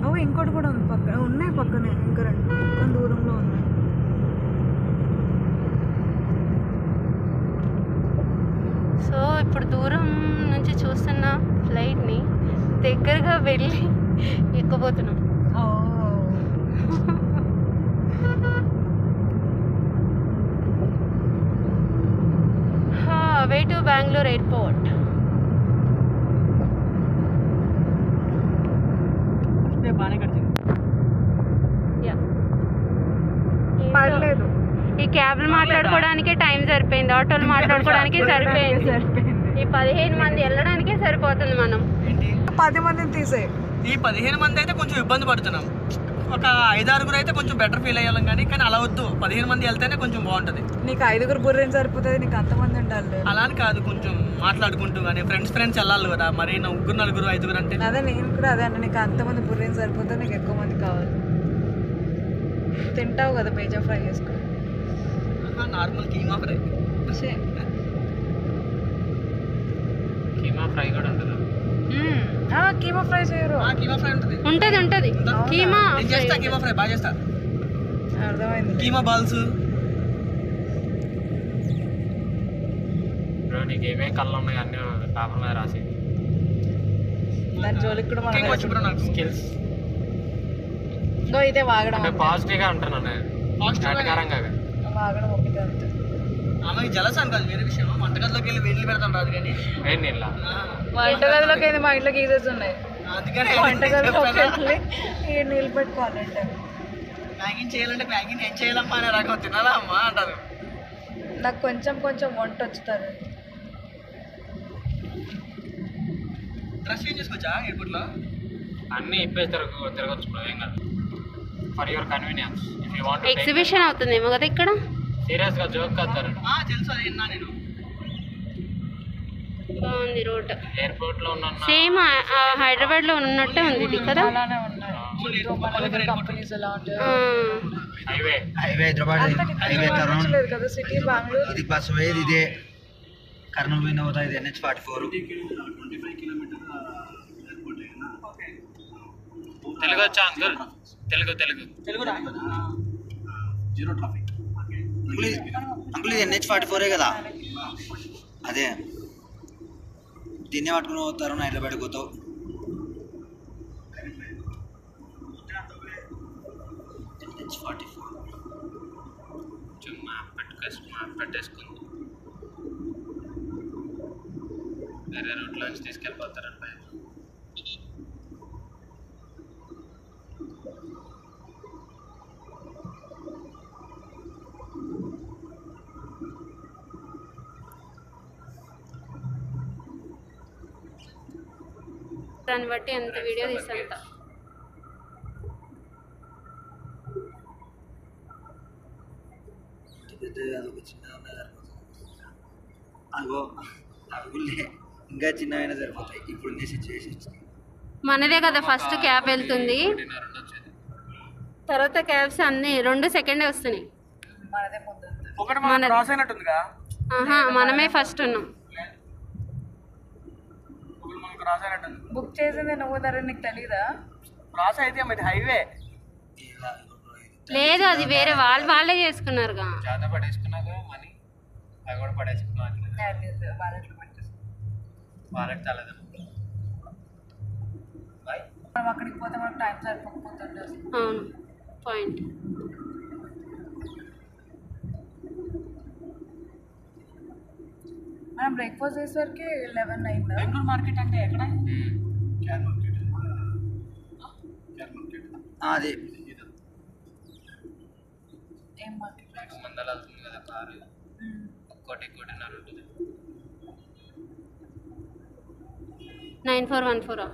ఓ ఇంకోటి కూడా ఉంది పక్కన, ఉన్నాయి పక్కనే ఇంకా రెండు కొంచెం దూరంలో ఉన్నాయి. సో ఇప్పుడు దూరం నుంచి చూస్తున్న ఫ్లైట్ని దగ్గరగా వెళ్ళి ఎక్కబోతున్నాం. Way to Bengaluru airport. పర్లేదు, ఈ క్యాబ్లు మాట్లాడుకోవడానికే టైం సరిపోయింది, ఆటోలు మాట్లాడుకోవడానికి సరిపోయింది. ఈ 15 మంది వెళ్ళడానికే సరిపోతుంది. మనం 10 మందిని తీసే ఈ 15 మంది అయితే కొంచెం ఇబ్బంది పడుతున్నాం. ఒక 5-6 అయితే కొంచెం బెటర్ ఫీల్ అయ్యాం. కానీ అలా వద్దు, 15 మంది వెళ్తేనే కొంచెం బాగుంటుంది. నీకు 5 బుర్రేం సరిపోతుంది, నీకు అంతమంది ఉండాలి. అలా అని కాదు, కొంచెం మాట్లాడుకుంటూ కానీ ఫ్రెండ్స్ వెళ్ళాలి కదా. మరి 3, 4, 5 అంటే అదే నేను కూడా అదే అంటే నీకు అంతమంది బుర్రేం సరిపోతే నీకు ఎక్కువ మంది కావాలి. తింటావు కదా పేజా ఫ్రై చేసుకుని. Normal keema fry. Keema fry కూడా ఉంటుంది. కీమా ఫ్రై చేయరు. కీమా ఫ్రై ఉంటుంది. కీమా చేస్తా, కీమా ఫ్రై బాగా చేస్తా. అర్థమైంది. కీమా బాల్స్. నీకు ఏమేమి కళ్ళు ఉన్నాయి అన్ని పేపర్ మీద రాసి. దాని జోలికి కూడా మనం స్కిల్స్ ఇదే వాగడం పాజిటివ్గా ఉంటాను నేను. వాగడం ఒకటి అంతే. ఆమెకి జలసాను కాదు, వేరే విషయం. వంటగదిలోకి వెళ్ళి వేడి పెడతాను రాదు కానీ వంటగదిలోకి మా ఇంట్లో గీజర్స్ ఉన్నాయి. అందుకని వంటగదిలోకి వెళ్ళి నీళ్ళు పెట్టుకోవాలంటే ప్యాకింగ్ చేయాలంటే ప్యాకింగ్ ఏం చేయాలమ్మా అనే రకం తినాలా అమ్మా అంటారు. నాకు కొంచెం వంట వచ్చుతారు. డ్రెస్ చేంజ్ చేసుకోవచ్చా ఎయిర్పోర్ట్లో? అన్నీ ఇప్పేసి తిరగచ్చు, ఏం కాదు. For your convenience. If you want exhibition అవుతుందేమో కదా ఇక్కడ. సీరియస్గా జోక్ కాదు. తెలుసు, అది విన్నా నేను. బాగుంది రోడ్. ఎయిర్పోర్ట్ లో ఉన్న సేమ్ హైదరాబాద్ లో ఉన్నట్టే ఉంది ఇది కదా. అలానే ఉన్నాయి. కంపెనీస్ ఎలా ఉంటాయి. హైవే హైదరాబాద్ హైవే తరుణ్ కదా సిటీ బెంగళూరు. ఇది బస్ పోయేది ఇదే. కర్నూలు పోయిన పోతా ఇది NH44. తెలుగు వచ్చా uncle? Telugu zero traffic uncle ఇది NH44 కదా. అదే దీన్నే పట్టుకుని పోతారు, హైదరాబాద్కి పోతావు. మ్యాప్ పెట్టేసుకుంది. వేరే రూట్లో నుంచి తీసుకెళ్ళిపోతారంట. దాన్ని బట్టి ఎంత వీడియో తీసంత. ఇంకా చిన్నవైనా సరిపోతాయి ఇప్పుడు సిచ్యువేషన్. మనదే కదా ఫస్ట్ క్యాబ్ వెళ్తుంది, తర్వాత క్యాబ్స్ అన్ని 2 సెకండే వస్తున్నాయి. మనమే ఫస్ట్ ఉన్నాం. బుక్ చేసింది నువ్వు ధర నీకు తెలీదా? క్రాస్ అయితే మరి హైవే లేదు, అది వేరే వాళ్ళే చేసుకున్నారుగా. చాలా పడేసుకున్నాగా మనీ, అవి కూడా పడేసుకున్నాం. వాలెట్ చాలేదు. మనం అక్కడికి పోతే మనకు టైం సరిపోకపోతుండే. అవును, పాయింట్. మనం బ్రేక్ఫాస్ట్ చేసేసరికి 11 అయిందా? బెంగళూరు మార్కెట్ అంటే ఎక్కడ? అది ఏం మార్కెట్? మందలు వెళ్తుంది కదా కారు, ఒక్కోటిన్నర ఉంటుంది. 9414.